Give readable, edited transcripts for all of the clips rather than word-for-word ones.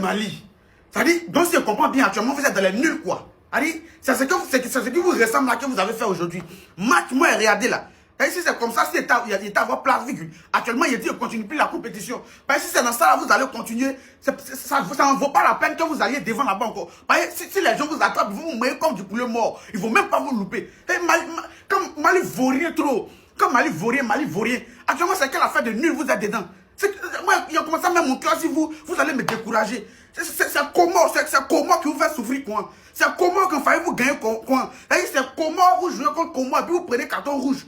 Mali. C'est-à-dire, donc si je comprends bien, actuellement, vous êtes dans les nuls, quoi. C'est ce qui vous ressemble là que vous avez fait aujourd'hui. Match, moi, regardez là. Et si c'est comme ça, si il était à votre place, virgule. Actuellement, il dit qu'il ne continue plus la compétition. Parce que si c'est dans ça, là, vous allez continuer. Ça ne vaut pas la peine que vous alliez devant là-bas encore. Parce que si les gens vous attrapent, vous vous voyez comme du poulet mort. Ils ne vont même pas vous louper. Comme Mali vaut rien trop. Comme Mali vaut rien. Actuellement, c'est quelle affaire de nul vous êtes dedans. Moi, il a commencé à mettre mon cœur si vous allez me décourager. C'est comment qui vous fait souffrir, quoi. C'est comment qu'il fallait vous gagner, quoi. C'est comment vous jouez contre comment et puis vous prenez carton rouge.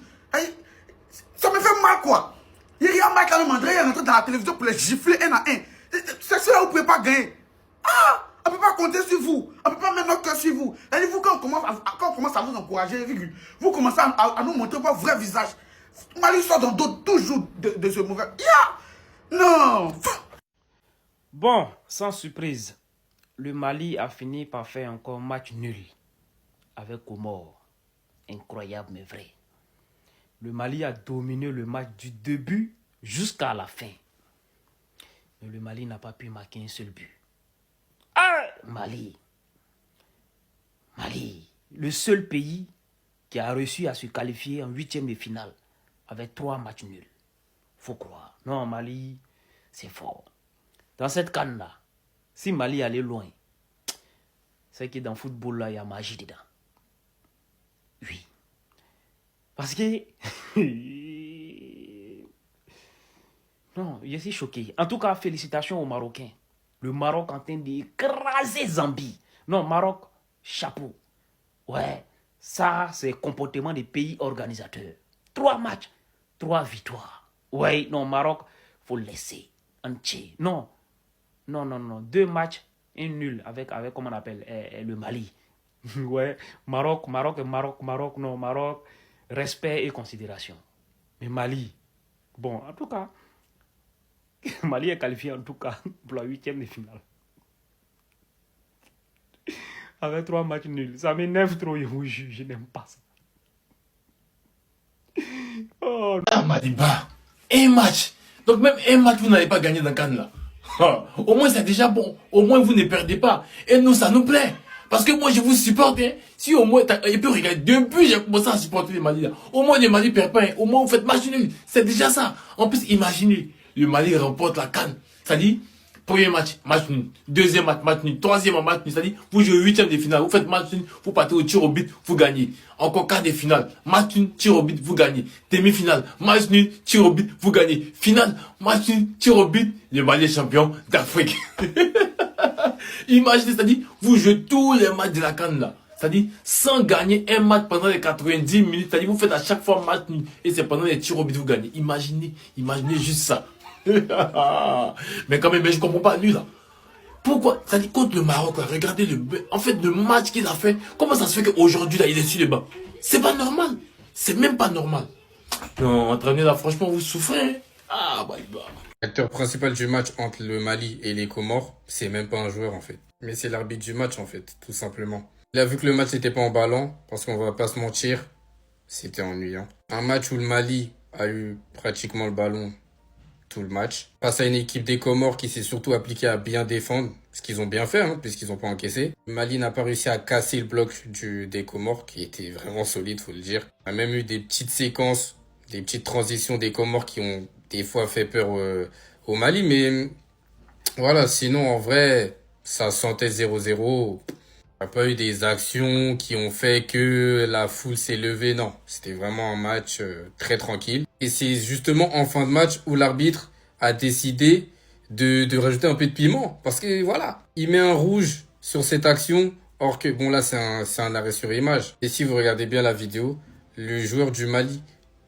Ça me fait mal, quoi. Il y a un mec qui est rentré dans la télévision pour les gifler un à un. C'est cela vous ne pouvez pas gagner. On ne peut pas compter sur vous. On ne peut pas mettre notre cœur sur vous. Vous, quand on commence à vous encourager, vous commencez à nous montrer votre vrai visage. Mali sort dans d'autres toujours de ce mauvais. Non. Bon, sans surprise, le Mali a fini par faire encore match nul avec Comores. Incroyable mais vrai. Le Mali a dominé le match du début jusqu'à la fin. Mais le Mali n'a pas pu marquer un seul but. Mali, le seul pays qui a réussi à se qualifier en 8e de finale avec 3 matchs nuls. Faut croire. Non, Mali, c'est fort. Dans cette canne-là, si Mali allait loin, c'est que dans le football, là, il y a magie dedans. Oui. Parce que... non, je suis choqué. En tout cas, félicitations aux Marocains. Le Maroc en train d'écraser Zambie. Non, Maroc, chapeau. Ouais, ça, c'est le comportement des pays organisateurs. 3 matchs, 3 victoires. Ouais, non, Maroc, faut le laisser entier. Non, 2 matchs, 1 nul avec comment on appelle, le Mali. Ouais, Maroc, non, Maroc, respect et considération. Mais Mali, bon, en tout cas, Mali est qualifié en tout cas pour la 8e de finale. Avec 3 matchs nuls. Ça m'énerve trop, je n'aime pas ça. Oh. Madiba, un match. Donc même un match, vous n'allez pas gagner dans Cannes là. Au moins c'est déjà bon. Au moins vous ne perdez pas. Et nous, ça nous plaît. Parce que moi je vous supporte. Si au moins, et puis regardez, depuis j'ai commencé à supporter les Mali là. Au moins les Mali perdent pas. Au moins vous faites match nul. C'est déjà ça. En plus, imaginez, le Mali remporte la Cannes. C'est-à-dire, premier match, match nul. Deuxième match, match nul. Troisième match nul. C'est-à-dire, vous jouez 8e de finale. Vous faites match nul. Vous partez au tir au but. Vous gagnez. Encore quart de finale. Match nul, tir au but. Vous gagnez. Demi-finale. Match nul, tir au but. Vous gagnez. Finale. Match nul, tir au but. Le Mali est champion d'Afrique. Imaginez, c'est-à-dire, vous jouez tous les matchs de la Cannes là. C'est-à-dire, sans gagner un match pendant les 90 minutes. C'est-à-dire, vous faites à chaque fois match nul. Et c'est pendant les tirs au but que vous gagnez. Imaginez juste ça. Mais quand même, je comprends pas lui là. Pourquoi? Ça dit contre le Maroc là, regardez en fait le match qu'il a fait. Comment ça se fait qu'aujourd'hui là il est sur les bancs? C'est pas normal. C'est même pas normal. Non, entraîneur là, franchement vous souffrez. Bah. L'acteur principal du match entre le Mali et les Comores, c'est même pas un joueur en fait. Mais c'est l'arbitre du match en fait, tout simplement. Il a vu que le match n'était pas emballant, parce qu'on va pas se mentir, c'était ennuyant. Un match où le Mali a eu pratiquement le ballon tout le match. Face à une équipe des Comores qui s'est surtout appliquée à bien défendre, ce qu'ils ont bien fait, puisqu'ils n'ont pas encaissé. Le Mali n'a pas réussi à casser le bloc des Comores, qui était vraiment solide, faut le dire. Il y a même eu des petites séquences, des petites transitions des Comores qui ont des fois fait peur au Mali, mais voilà, sinon en vrai, ça sentait 0-0. Il n'y a pas eu des actions qui ont fait que la foule s'est levée, non. C'était vraiment un match très tranquille. Et c'est justement en fin de match où l'arbitre a décidé de rajouter un peu de piment. Parce que voilà, il met un rouge sur cette action. Or que, bon là c'est un arrêt sur image. Et si vous regardez bien la vidéo, le joueur du Mali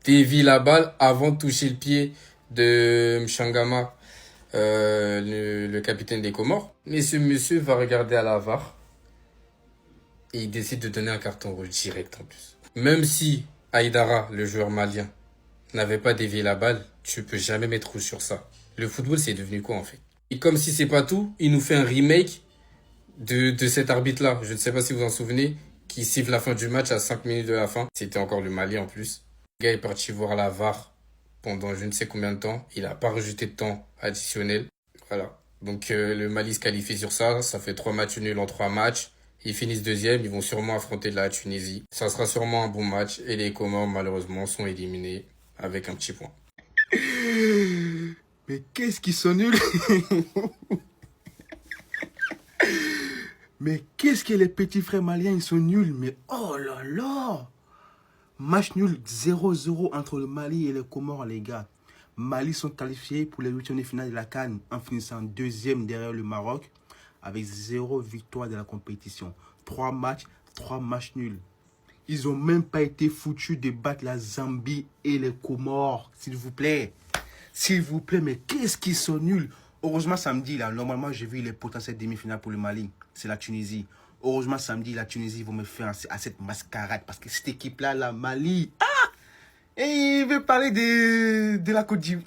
dévie la balle avant de toucher le pied de Mchangama, le capitaine des Comores. Mais ce monsieur va regarder à la VAR. Et il décide de donner un carton rouge direct en plus. Même si Aïdara, le joueur malien, n'avait pas dévié la balle, tu peux jamais mettre rouge sur ça. Le football, c'est devenu quoi en fait? Et comme si c'est pas tout, il nous fait un remake de cet arbitre-là. Je ne sais pas si vous en souvenez, qui siffle la fin du match à 5 minutes de la fin. C'était encore le Mali en plus. Le gars est parti voir la VAR pendant je ne sais combien de temps. Il n'a pas rajouté de temps additionnel. Voilà. Donc le Mali se qualifie sur ça. Ça fait 3 matchs nuls en 3 matchs. Ils finissent deuxième. Ils vont sûrement affronter la Tunisie. Ça sera sûrement un bon match. Et les Comores, malheureusement, sont éliminés avec un petit point. Mais qu'est-ce qu'ils sont nuls. Mais qu'est-ce que les petits frères maliens, ils sont nuls. Mais oh là là. Match nul 0-0 entre le Mali et les Comores, les gars. Mali sont qualifiés pour les huitièmes de finale de la CAN en finissant deuxième derrière le Maroc avec 0 victoire de la compétition. 3 matchs nuls. Ils n'ont même pas été foutus de battre la Zambie et les Comores, s'il vous plaît. S'il vous plaît, mais qu'est-ce qu'ils sont nuls. Heureusement, samedi, là, normalement, j'ai vu les potentiels demi-finales pour le Mali. C'est la Tunisie. Heureusement, samedi, la Tunisie vont me faire à cette mascarade. Parce que cette équipe-là, la Mali... Ah! Et il veut parler de la Côte d'Ivoire.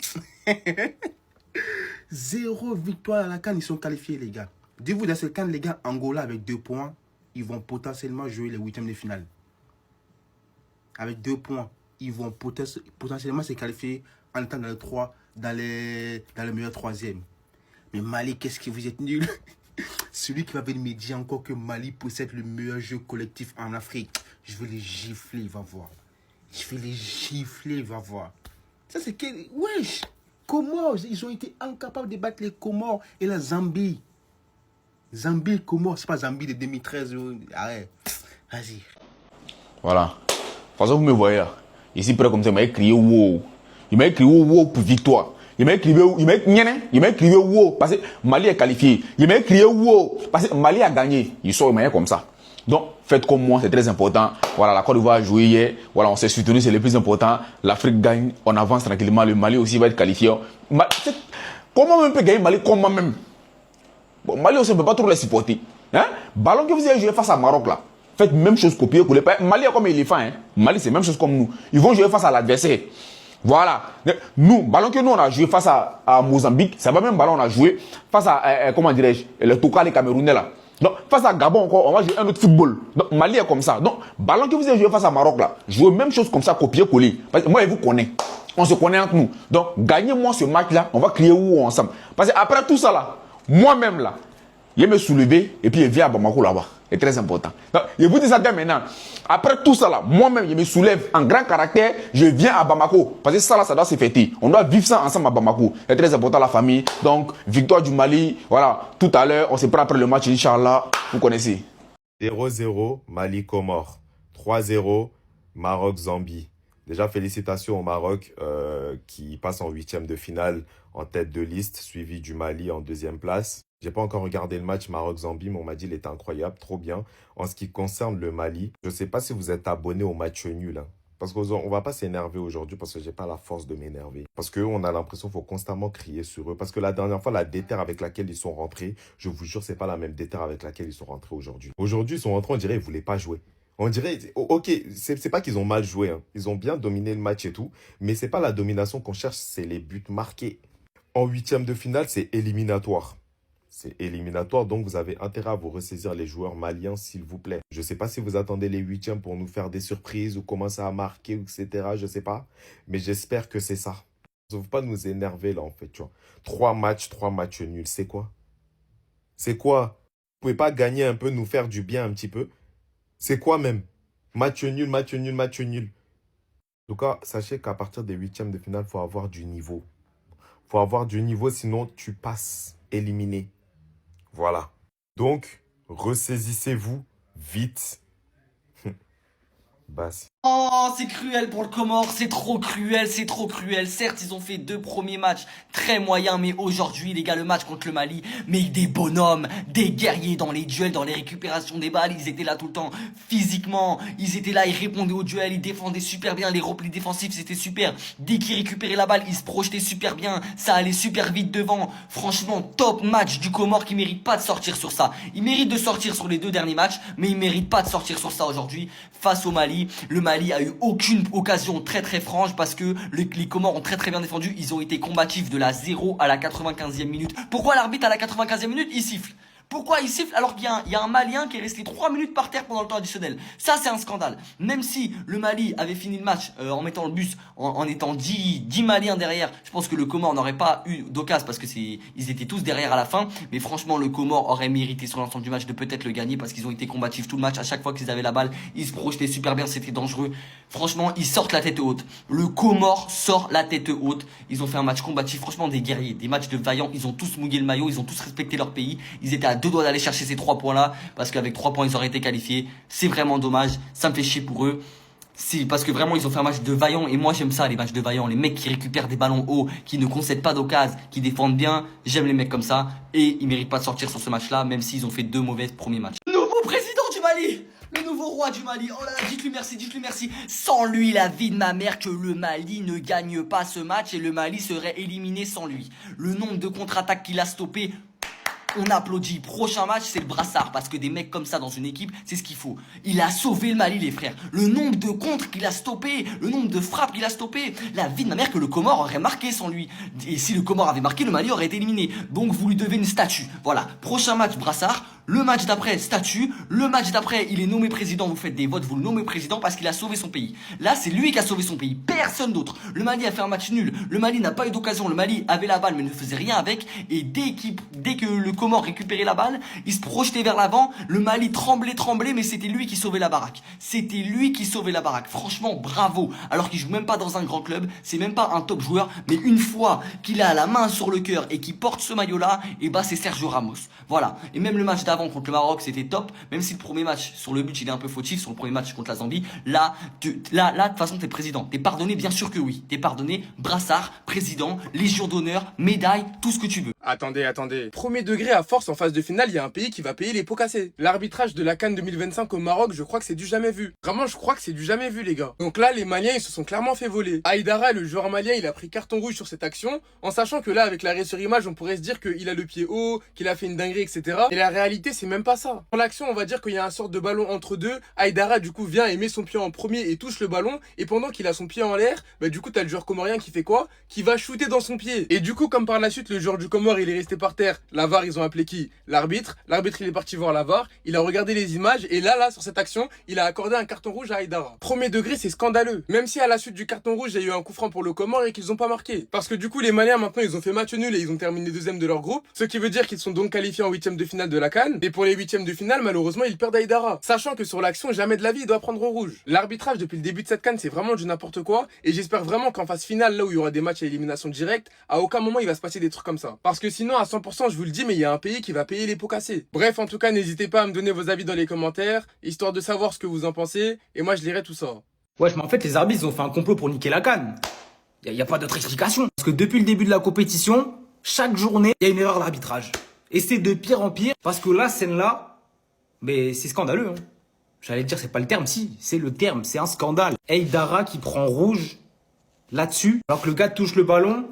0 victoire à la CAN, ils sont qualifiés, les gars. Dites-vous, dans cette CAN, les gars, Angola avec 2 points, ils vont potentiellement jouer les huitièmes de finale. Avec 2 points, ils vont potentiellement se qualifier en étant dans les 3, dans le meilleur troisième. Mais Mali, qu'est-ce que vous êtes nuls. Celui qui va venir me dire encore que Mali possède le meilleur jeu collectif en Afrique, je vais les gifler, il va voir. Je vais les gifler, il va voir. Ça, c'est que... Wesh! Comores, ils ont été incapables de battre les Comores et la Zambie. Zambie, Comores, c'est pas Zambie de 2013. Arrête. Vas-y. Voilà. De toute façon, vous me voyez là. Ici, près comme ça, il m'a écrit wow. Il m'a écrit wow pour victoire. Il m'a écrit wow parce que Mali est qualifié. Il m'a écrit wow parce que Mali a gagné. Il sort de comme ça. Donc, faites comme moi, c'est très important. Voilà, la Côte d'Ivoire a joué hier. Voilà, on s'est soutenu, c'est le plus important. L'Afrique gagne, on avance tranquillement. Le Mali aussi va être qualifié. Comment on peut gagner Mali comme moi-même? Bon, Mali aussi, on ne peut pas trop les supporter. Hein? Ballon que vous avez joué face à Maroc là. Faites même chose copier-coller. Mali est comme éléphant. Hein? Mali, c'est même chose comme nous. Ils vont jouer face à l'adversaire. Voilà. Nous, ballon que nous on a joué face à Mozambique, c'est pas même ballon on a joué face à, comment dirais-je, le Toka, les Camerounais là. Donc, face à Gabon encore, on va jouer un autre football. Donc, Mali est comme ça. Donc, ballon que vous avez joué face à Maroc là, jouez même chose comme ça, copier-coller. Parce que moi, je vous connais. On se connaît entre nous. Donc, gagnez-moi ce match là, on va crier où ensemble. Parce que après tout ça là, moi-même là, je vais me soulever et puis je viens à Bamako là-bas. C'est très important. Donc, je vous dis ça dès maintenant. Après tout ça là, moi-même, je me soulève en grand caractère, je viens à Bamako. Parce que ça là, ça doit se fêter. On doit vivre ça ensemble à Bamako. C'est très important la famille. Donc, victoire du Mali. Voilà, tout à l'heure, on se prend après le match, Inch'Allah. Vous connaissez. 0-0, Mali-Comores. 3-0, Maroc-Zambie. Déjà, félicitations au Maroc qui passe en huitième de finale en tête de liste, suivi du Mali en deuxième place. J'ai pas encore regardé le match Maroc-Zambie, mais on m'a dit qu'il était incroyable, trop bien. En ce qui concerne le Mali, je sais pas si vous êtes abonné au match nul. Hein, parce qu'on va pas s'énerver aujourd'hui parce que j'ai pas la force de m'énerver. Parce qu'on a l'impression qu'il faut constamment crier sur eux. Parce que la dernière fois, la déterre avec laquelle ils sont rentrés, je vous jure, c'est pas la même déterre avec laquelle ils sont rentrés aujourd'hui. Aujourd'hui, ils sont rentrés, on dirait qu'ils voulaient pas jouer. On dirait, ok, c'est pas qu'ils ont mal joué. Hein. Ils ont bien dominé le match et tout. Mais c'est pas la domination qu'on cherche, c'est les buts marqués. En huitième de finale, c'est éliminatoire. C'est éliminatoire, donc vous avez intérêt à vous ressaisir les joueurs maliens, s'il vous plaît. Je ne sais pas si vous attendez les huitièmes pour nous faire des surprises ou commencer à marquer, etc. Je ne sais pas. Mais j'espère que c'est ça. Il ne faut pas nous énerver là, en fait. Tu vois. 3 matchs nuls. C'est quoi? C'est quoi? Vous ne pouvez pas gagner un peu, nous faire du bien un petit peu? C'est quoi même? Match nul, match nul, match nul. En tout cas, sachez qu'à partir des huitièmes de finale, il faut avoir du niveau. Il faut avoir du niveau, sinon tu passes éliminé. Voilà. Donc, ressaisissez-vous vite. Basse. Oh, c'est cruel pour le Comore, c'est trop cruel, c'est trop cruel. Certes, ils ont fait 2 premiers matchs très moyens, mais aujourd'hui, les gars, le match contre le Mali, mais des bonhommes, des guerriers dans les duels, dans les récupérations des balles, ils étaient là tout le temps, physiquement, ils étaient là, ils répondaient aux duels, ils défendaient super bien, les replis défensifs, c'était super. Dès qu'ils récupéraient la balle, ils se projetaient super bien, ça allait super vite devant. Franchement, top match du Comore qui mérite pas de sortir sur ça. Il mérite de sortir sur les 2 derniers matchs, mais il mérite pas de sortir sur ça aujourd'hui face au Mali. Le Mali a eu aucune occasion très franche parce que les Comores ont très bien défendu. Ils ont été combatifs de la 0 à la 95e minute. Pourquoi l'arbitre à la 95e minute il siffle? Pourquoi il siffle alors qu'il y a un Malien qui est resté 3 minutes par terre pendant le temps additionnel? Ça, c'est un scandale. Même si le Mali avait fini le match en mettant le bus, en étant 10 Maliens derrière, je pense que le Comore n'aurait pas eu d'occasion parce que ils étaient tous derrière à la fin. Mais franchement, le Comore aurait mérité sur l'ensemble du match de peut-être le gagner parce qu'ils ont été combatifs tout le match. À chaque fois qu'ils avaient la balle, ils se projetaient super bien, c'était dangereux. Franchement, ils sortent la tête haute. Le Comore sort la tête haute. Ils ont fait un match combatif, franchement des guerriers, des matchs de vaillants. Ils ont tous mouillé le maillot, ils ont tous respecté leur pays. Ils étaient à 2 doigts d'aller chercher ces 3 points-là parce qu'avec 3 points, ils auraient été qualifiés. C'est vraiment dommage, ça me fait chier pour eux. Si, parce que vraiment ils ont fait un match de vaillant et moi j'aime ça les matchs de vaillant, les mecs qui récupèrent des ballons hauts, qui ne concèdent pas d'occasion, qui défendent bien, j'aime les mecs comme ça et ils méritent pas de sortir sur ce match-là même s'ils ont fait 2 mauvais premiers matchs. Nouveau président du Mali, le nouveau roi du Mali, oh là là, dites-lui merci. Sans lui, la vie de ma mère que le Mali ne gagne pas ce match et le Mali serait éliminé sans lui. Le nombre de contre-attaques qu'il a stoppé, on applaudit. Prochain match, c'est le brassard. Parce que des mecs comme ça dans une équipe, c'est ce qu'il faut. Il a sauvé le Mali, les frères. Le nombre de contres qu'il a stoppé, le nombre de frappes qu'il a stoppé. La vie de ma mère que le Comore aurait marqué sans lui. Et si le Comore avait marqué, le Mali aurait été éliminé. Donc vous lui devez une statue. Voilà. Prochain match, brassard. Le match d'après, statue. Le match d'après, il est nommé président. Vous faites des votes, vous le nommez président parce qu'il a sauvé son pays. Là, c'est lui qui a sauvé son pays. Personne d'autre. Le Mali a fait un match nul. Le Mali n'a pas eu d'occasion. Le Mali avait la balle mais ne faisait rien avec. Et dès que le Comore récupérait la balle, il se projetait vers l'avant. Le Mali tremblait, mais c'était lui qui sauvait la baraque. C'était lui qui sauvait la baraque. Franchement, bravo. Alors qu'il joue même pas dans un grand club. C'est même pas un top joueur. Mais une fois qu'il a la main sur le cœur et qu'il porte ce maillot-là, et bah c'est Sergio Ramos. Voilà. Et même le match d'avant contre le Maroc, c'était top. Même si le premier match, sur le but, il est un peu fautif, sur le premier match contre la Zambie. Là, de toute façon, t'es président. T'es pardonné, bien sûr que oui. T'es pardonné. Brassard, président, Légion d'honneur, médaille, tout ce que tu veux. Attendez. Premier degré, à force, en phase de finale, il y a un pays qui va payer les pots cassés. L'arbitrage de la CAN 2025 au Maroc, je crois que c'est du jamais vu. Vraiment, je crois que c'est du jamais vu, les gars. Donc là, les Maliens, ils se sont clairement fait voler. Aïdara, le joueur malien, il a pris carton rouge sur cette action, en sachant que là, avec l'arrêt sur image, on pourrait se dire qu'il a le pied haut, qu'il a fait une dinguerie, etc. Et la réalité, c'est même pas ça. Dans l'action, on va dire qu'il y a un sorte de ballon entre deux. Aïdara, du coup, vient et met son pied en premier et touche le ballon. Et pendant qu'il a son pied en l'air, bah, du coup, t'as le joueur comorien qui fait quoi? Qui va shooter dans son pied. Et du coup, comme par la suite, le joueur du Comore, il est resté par terre. La VAR, ils ont appelé qui? L'arbitre. L'arbitre, il est parti voir la VAR. Il a regardé les images. Et là, sur cette action, il a accordé un carton rouge à Aïdara. Premier degré, c'est scandaleux. Même si à la suite du carton rouge, il y a eu un coup franc pour le Comore et qu'ils ont pas marqué. Parce que du coup, les Maliens, maintenant, ils ont fait match nul et ils ont terminé deuxième de leur groupe. Ce qui veut dire qu'ils sont donc qualifiés en 8e de finale de la CAN. Et pour les 8e de finale, malheureusement, ils perdent Aïdara. Sachant que sur l'action, jamais de la vie, il doit prendre au rouge. L'arbitrage depuis le début de cette CAN, c'est vraiment du n'importe quoi. Et j'espère vraiment qu'en phase finale, là où il y aura des matchs à élimination directe, à aucun moment il va se passer des trucs comme ça. Parce que sinon, à 100%, je vous le dis, mais il y a un pays qui va payer les pots cassés. Bref, en tout cas, n'hésitez pas à me donner vos avis dans les commentaires, histoire de savoir ce que vous en pensez. Et moi, je lirai tout ça. Wesh, mais en fait, les arbitres, ils ont fait un complot pour niquer la CAN. Y a pas d'autre explication. Parce que depuis le début de la compétition, chaque journée, il y a une erreur d'arbitrage. Et c'est de pire en pire, parce que la scène-là, mais c'est scandaleux, hein. J'allais dire, c'est pas le terme, si, c'est le terme, c'est un scandale. Aïdara qui prend rouge là-dessus, alors que le gars touche le ballon,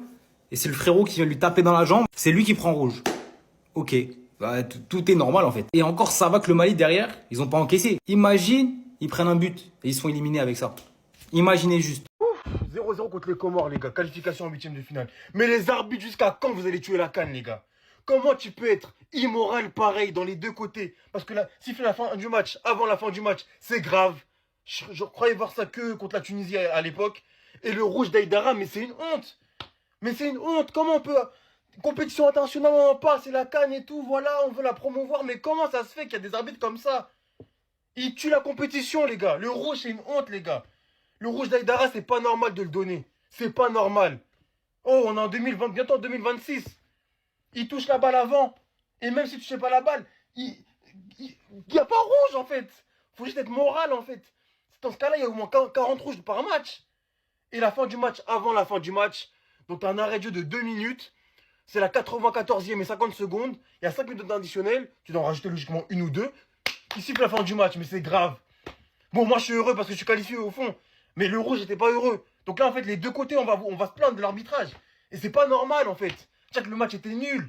et c'est le frérot qui vient lui taper dans la jambe, c'est lui qui prend rouge. Ok, bah, tout est normal en fait. Et encore, ça va que le Mali derrière, ils ont pas encaissé. Imagine, ils prennent un but, et ils se font éliminer avec ça. Imaginez juste. 0-0 contre les Comores, les gars. Qualification en 8e de finale. Mais les arbitres, jusqu'à quand vous allez tuer la CAN, les gars? Comment tu peux être immoral pareil dans les deux côtés? Parce que là, siffler la fin du match, avant la fin du match, c'est grave. Je croyais voir ça que contre la Tunisie à l'époque. Et le rouge d'Aïdara, mais c'est une honte. Mais c'est une honte. Comment on peut... Compétition internationale, on en parle, c'est la CAN et tout, voilà, on veut la promouvoir. Mais comment ça se fait qu'il y a des arbitres comme ça? Ils tuent la compétition, les gars. Le rouge, c'est une honte, les gars. Le rouge d'Aïdara, c'est pas normal de le donner. C'est pas normal. Oh, on est en 2020, bientôt en 2026. Il touche la balle avant. Et même si tu touches pas la balle, il y a pas rouge en fait. Faut juste être moral en fait. Dans ce cas-là, il y a au moins 40 rouges par match. Et la fin du match, avant la fin du match, donc un arrêt de jeu de 2 minutes. C'est la 94e et 50 secondes. Il y a 5 minutes d'additionnel. Tu dois en rajouter logiquement une ou deux. Il siffle la fin du match, mais c'est grave. Bon, moi je suis heureux parce que je suis qualifié au fond. Mais le rouge n'était pas heureux. Donc là, en fait, les deux côtés, on va se plaindre de l'arbitrage. Et c'est pas normal en fait. Chaque le match était nul.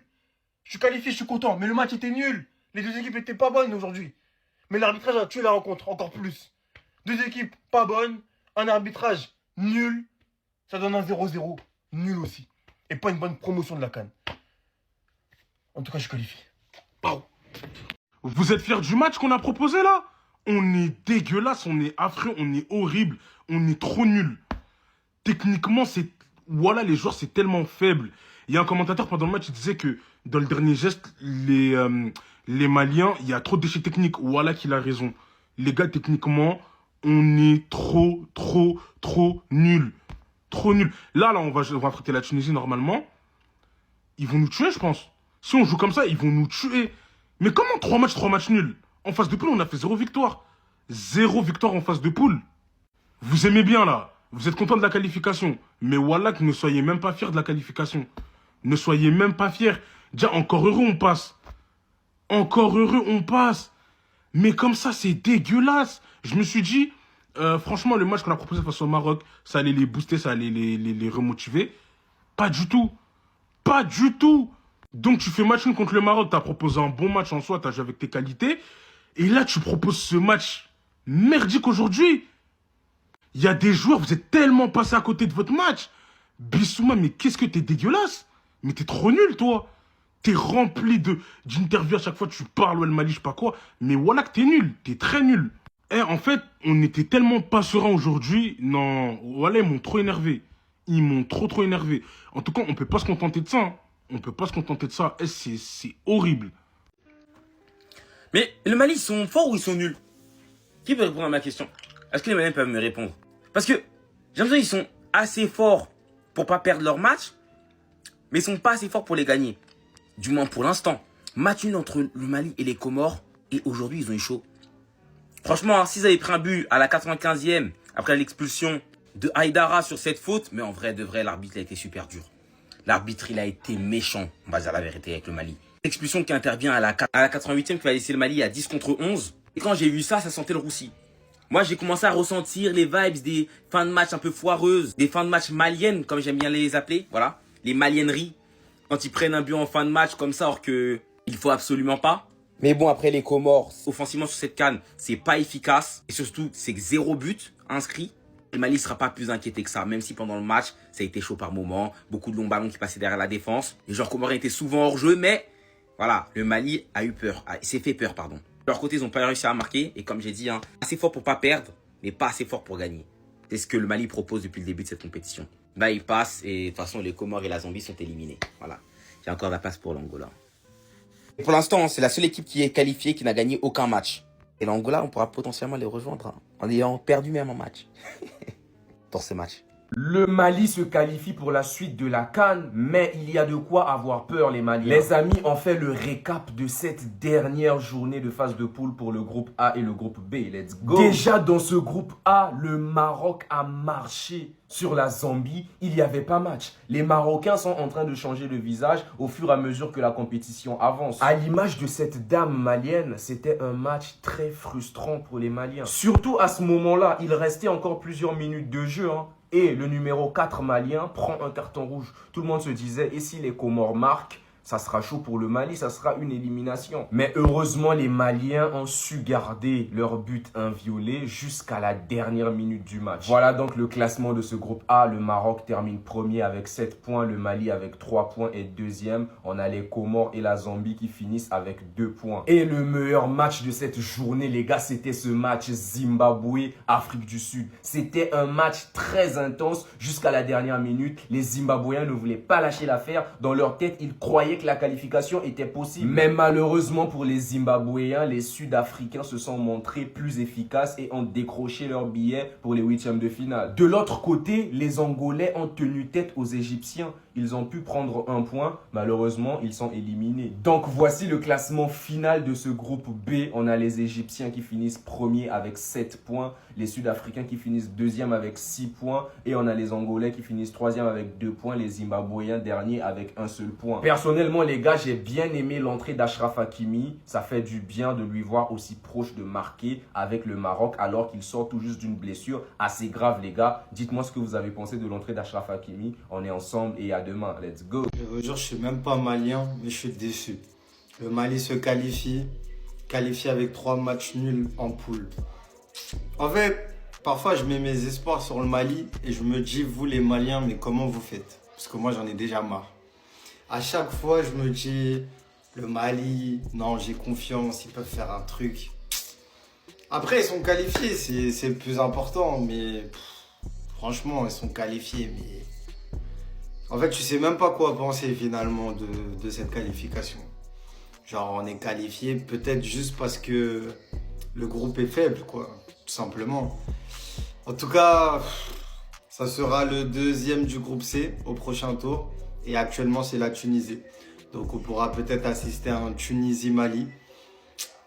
Je suis qualifié, je suis content. Mais le match était nul. Les deux équipes étaient pas bonnes aujourd'hui. Mais l'arbitrage a tué la rencontre, encore plus. Deux équipes pas bonnes. Un arbitrage nul. Ça donne un 0-0. Nul aussi. Et pas une bonne promotion de la CAN. En tout cas, je suis qualifié. Pau. Vous êtes fiers du match qu'on a proposé là? On est dégueulasse, on est affreux, on est horrible, on est trop nul. Techniquement, voilà, les joueurs, c'est tellement faible. Il y a un commentateur pendant le match qui disait que dans le dernier geste, les Maliens, il y a trop de déchets techniques. Voilà qu'il a raison. Les gars, techniquement, on est trop nuls. Trop nuls. Là, on va affronter la Tunisie normalement. Ils vont nous tuer, je pense. Si on joue comme ça, ils vont nous tuer. Mais comment 3 matchs nuls? En phase de poule, on a fait 0 victoire. 0 victoire en phase de poule. Vous aimez bien, là. Vous êtes content de la qualification. Mais voilà que ne soyez même pas fiers de la qualification. Ne soyez même pas fiers. Déjà, encore heureux, on passe. Encore heureux, on passe. Mais comme ça, c'est dégueulasse. Je me suis dit, franchement, le match qu'on a proposé face au Maroc, ça allait les booster, ça allait les remotiver. Pas du tout. Pas du tout. Donc, tu fais match nul contre le Maroc. Tu as proposé un bon match en soi, tu as joué avec tes qualités. Et là, tu proposes ce match merdique aujourd'hui. Il y a des joueurs, vous êtes tellement passés à côté de votre match. Bissouma, mais qu'est-ce que t'es dégueulasse. Mais t'es trop nul, toi. T'es rempli d'interviews à chaque fois, tu parles, ouais, le Mali, je sais pas quoi. Mais voilà que t'es nul, t'es très nul. En fait, on était tellement pas serein aujourd'hui. Non, voilà, ils m'ont trop énervé. Ils m'ont trop énervé. En tout cas, on peut pas se contenter de ça. Hein. On peut pas se contenter de ça. C'est horrible. Mais le Mali, ils sont forts ou ils sont nuls? Qui peut répondre à ma question? Est-ce que les Maliens peuvent me répondre? Parce que j'ai l'impression qu'ils sont assez forts pour pas perdre leur match, mais ils sont pas assez forts pour les gagner. Du moins pour l'instant. Match nul entre le Mali et les Comores, et aujourd'hui ils ont eu chaud. Franchement, s'ils avaient pris un but à la 95e, après l'expulsion de Haïdara sur cette faute, mais en vrai, de vrai, l'arbitre a été super dur. L'arbitre, il a été méchant, on va dire la vérité, avec le Mali. L'expulsion qui intervient à la 88e, qui va laisser le Mali à 10 contre 11. Et quand j'ai vu ça sentait le roussi. Moi, j'ai commencé à ressentir les vibes des fins de match un peu foireuses, des fins de match maliennes, comme j'aime bien les appeler, voilà. Les malienneries. Quand ils prennent un but en fin de match comme ça, alors que il faut absolument pas. Mais bon, après les Comores, offensivement sur cette CAN, c'est pas efficace. Et surtout, c'est que 0 but inscrit. Le Mali sera pas plus inquiété que ça, même si pendant le match, ça a été chaud par moments. Beaucoup de longs ballons qui passaient derrière la défense. Les joueurs comoriens étaient souvent hors jeu, mais voilà, le Mali a eu peur. Il s'est fait peur, pardon. De leur côté, ils n'ont pas réussi à marquer. Et comme j'ai dit, hein, assez fort pour pas perdre, mais pas assez fort pour gagner. C'est ce que le Mali propose depuis le début de cette compétition. Là, ils passent et de toute façon, les Comores et la Zambie sont éliminés. Voilà. Il y a encore de la place pour l'Angola. Et pour l'instant, c'est la seule équipe qui est qualifiée qui n'a gagné aucun match. Et l'Angola, on pourra potentiellement les rejoindre hein, en ayant perdu même un match. Dans ce match. Le Mali se qualifie pour la suite de la CAN, mais il y a de quoi avoir peur les Maliens. Les amis, on fait le récap de cette dernière journée de phase de poule pour le groupe A et le groupe B. Let's go. Déjà dans ce groupe A, le Maroc a marché sur la Zambie. Il n'y avait pas match. Les Marocains sont en train de changer de visage au fur et à mesure que la compétition avance. À l'image de cette dame malienne, c'était un match très frustrant pour les Maliens. Surtout à ce moment-là, il restait encore plusieurs minutes de jeu, hein. Et le numéro 4 malien prend un carton rouge. Tout le monde se disait, et si les Comores marquent, ça sera chaud pour le Mali, ça sera une élimination. Mais heureusement, les Maliens ont su garder leur but inviolé jusqu'à la dernière minute du match. Voilà donc le classement de ce groupe A. Le Maroc termine premier avec 7 points, le Mali avec 3 points et deuxième. On a les Comores et la Zambie qui finissent avec 2 points. Et le meilleur match de cette journée, les gars, c'était ce match Zimbabwe-Afrique du Sud. C'était un match très intense jusqu'à la dernière minute. Les Zimbabwéens ne voulaient pas lâcher l'affaire. Dans leur tête, ils croyaient que la qualification était possible. Mais malheureusement pour les Zimbabwéens, les Sud-Africains se sont montrés plus efficaces et ont décroché leur billet pour les 8e de finale. De l'autre côté, les Angolais ont tenu tête aux Égyptiens. Ils ont pu prendre un point. Malheureusement, ils sont éliminés. Donc, voici le classement final de ce groupe B. On a les Égyptiens qui finissent premier avec 7 points. Les Sud-Africains qui finissent deuxième avec 6 points. Et on a les Angolais qui finissent troisième avec 2 points. Les Zimbabwéens dernier avec un seul point. Personnellement, les gars, j'ai bien aimé l'entrée d'Achraf Hakimi. Ça fait du bien de lui voir aussi proche de marquer avec le Maroc alors qu'il sort tout juste d'une blessure assez grave, les gars. Dites-moi ce que vous avez pensé de l'entrée d'Achraf Hakimi. On est ensemble et à demain. Let's go. Je vous jure, je suis même pas malien, mais je suis déçu. Le Mali se qualifie avec 3 matchs nuls en poule. En fait, parfois je mets mes espoirs sur le Mali et je me dis, vous les Maliens, mais comment vous faites? Parce que moi j'en ai déjà marre. À chaque fois, je me dis, Le Mali, non, j'ai confiance, ils peuvent faire un truc. Après, ils sont qualifiés, c'est le plus important, mais franchement, ils sont qualifiés, mais... En fait, tu sais même pas quoi penser finalement de cette qualification. Genre, on est qualifié peut-être juste parce que le groupe est faible, quoi, tout simplement. En tout cas, ça sera le deuxième du groupe C au prochain tour. Et actuellement, c'est la Tunisie. Donc, on pourra peut-être assister à un Tunisie-Mali.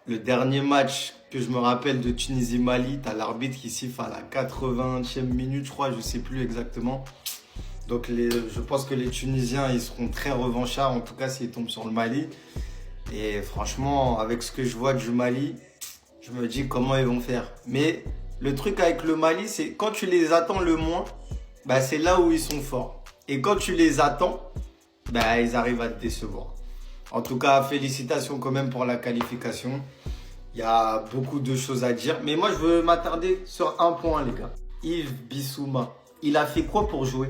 Le dernier match que je me rappelle de Tunisie-Mali, t'as l'arbitre qui siffle à la 80e minute, je crois, je sais plus exactement. Donc, je pense que les Tunisiens, ils seront très revanchards, en tout cas s'ils tombent sur le Mali. Et franchement, avec ce que je vois du Mali, je me dis comment ils vont faire. Mais le truc avec le Mali, c'est quand tu les attends le moins, bah, c'est là où ils sont forts. Et quand tu les attends, bah, ils arrivent à te décevoir. En tout cas, félicitations quand même pour la qualification. Il y a beaucoup de choses à dire. Mais moi, je veux m'attarder sur un point, les gars. Yves Bissouma, il a fait quoi pour jouer?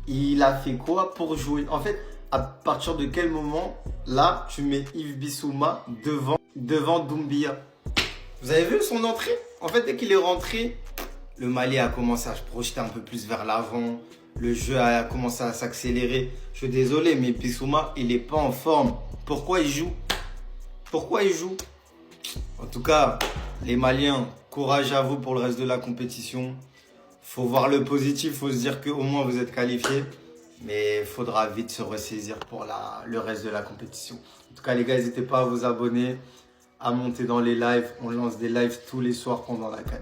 Il a fait quoi pour jouer? En fait, à partir de quel moment, là, tu mets Yves Bissouma devant Doumbia? Vous avez vu son entrée? En fait, dès qu'il est rentré, le Mali a commencé à se projeter un peu plus vers l'avant. Le jeu a commencé à s'accélérer. Je suis désolé, mais Bissouma, il n'est pas en forme. Pourquoi il joue? Pourquoi il joue? En tout cas, les Maliens, courage à vous pour le reste de la compétition. Faut voir le positif, faut se dire qu'au moins vous êtes qualifiés. Mais il faudra vite se ressaisir pour le reste de la compétition. En tout cas, les gars, n'hésitez pas à vous abonner, à monter dans les lives. On lance des lives tous les soirs pendant la CAN.